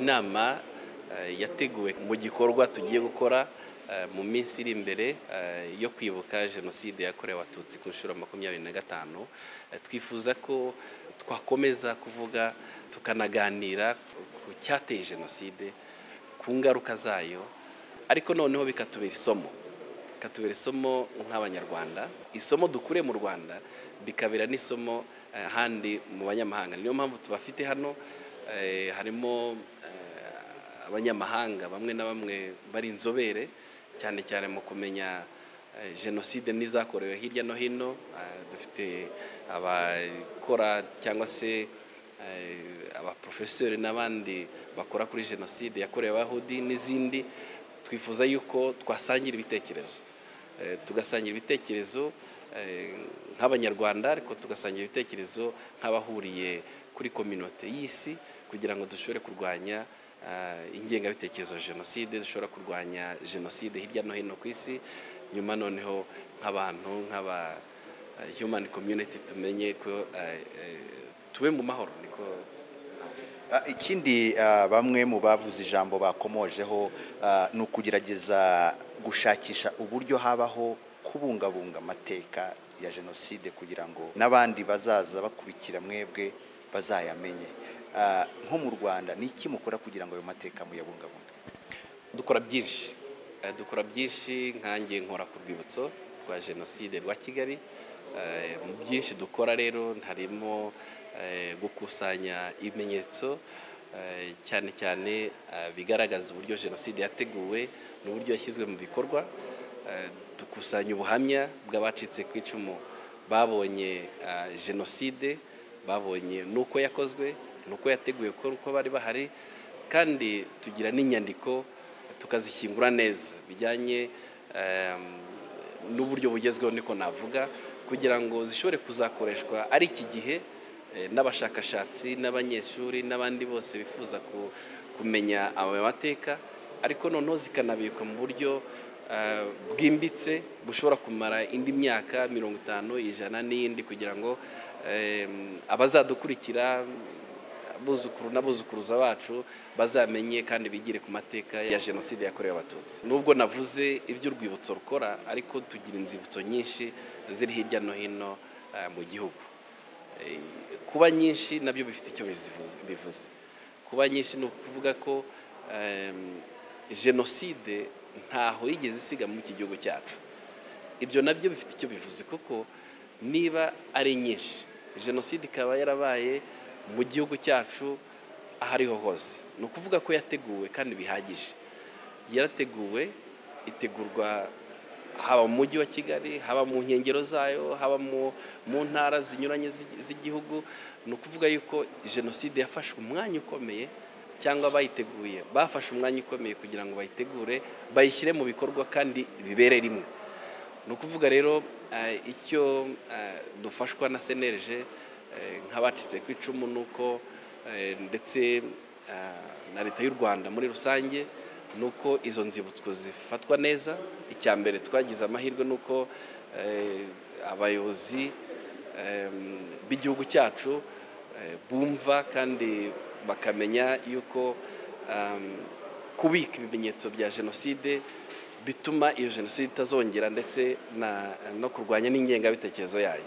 inama yateguwe mu gikorwa tugiye gukora mu minsi iri imbere yo kwibuka jenoside yakorewe abatutsi ku nshuro 25. Twifuza ko twakomeza kuvuga tukanaganira ku cyateye jenoside, ku ngaruka zayo, ariko noneho bikatubera isomo nk'abanyarwanda, isomo dukure mu Rwanda bikabera n'isomo handi mu banyamahanga. Niyo mpamvu tubafite hano, harimo abanyamahanga bamwe na bamwe bari inzobere cyane cyane mu kumenya jenoside nizakorewe hirya no hino. Dufite abakora cyangwa se abaprofesori n'abandi bakora kuri jenoside yakorewe Abayahudi n'izindi. Twifuza yuko twasangira ibitekerezo, tugasangira ibitekerezo nk'abanyarwanda, ariko tugasangira ibitekerezo nk'abahuriye kuri community y'isi, kugira ngo dushobore kurwanya ingengabitekerezo jenoside, dushobora kurwanya jenoside hirya no hino ku isi. Nyuma noneho nk'abantu nk'aba human community tumenye ko tube mu mahoro. Niko ikindi bamwe mu bavuze ijambo bakomojeho ni ukugerageza gushakisha uburyo habaho kubungabunga amateka ya jenoside kugira ngo n'abandi bazaza bakurikira mwebwe bazayamenye. Nko mu Rwanda ni iki mukora kugira ngo ayo mateka muyabungabunge? Dukora byinshi, nkanjye nkora ku rwibutso rwa jenoside rwa Kigali. Mu byinshi dukora rero harimo gukusanya ibimenyetso cyane cyane bigaragaza uburyo jenoside yateguwe n'uburyo yashyizwe mu bikorwa. Dukusanya ubuhamya bw'abacitse ku icumu babonye jenoside, babonye nuko yakozwe, nuko yateguye ko bari bahari, kandi tugira n'inyandiko tukazishyingura neza bijyanye n'uburyo bugezweho, niko navuga, kugira ngo zishobore kuzakoreshwa ari iki gihe n'abashakashatsi n'abanyeshuri n'abandi bose bifuza kumenya aya mateka, ariko noneho zikanabikwa mu buryo bwimbitse bushobora kumara indi myaka 50, 100 n'iyindi, kugira ngo abazadukurikira, abuzukuru n'abuzukuruza bacu bazamenye kandi bigire ku mateka ya jenoside yakorewe abatutsi. Nubwo navuze iby'urwibutso rukora, ariko tugira inzibutso nyinshi ziri hirya no hino mu gihugu. Kuba nyinshi nabyo bifite icyo bivuze. Kuba nyinshi ni ukuvuga ko jenoside ntaho yigeze isiga mu iki gihugu cyacu. Ibyo nabyo bifite icyo bivuze, kuko niba ari nyinshi, jenoside ikaba yarabaye mu gihugu cyacu ahariho hose, ni ukuvuga ko yateguwe kandi bihagije. Yarateguwe, itegurwa haba mu mujyi wa Kigali, haba mu nkengero zayo, haba mu ntara zinyuranye z'igihugu. Ni ukuvuga yuko jenoside yafashwe umwanya ukomeye, cyangwa bayiteguye bafashe umwanya ukomeye kugira ngo bayitegure, bayishyire mu bikorwa kandi bibere rimwe. Ni ukuvuga rero icyo dufashwa na CNLG nk'abacitse ku icumu, nuko ndetse na leta y'u Rwanda muri rusange, nuko izo nzibutso zifatwa neza. Icya mbere twagize amahirwe nuko abayobozi b'igihugu cyacu bumva kandi bakamenya yuko kubika ibimenyetso bya jenoside bituma iyo jenoside itazongera, ndetse no kurwanya n'ingengabitekerezo yayo.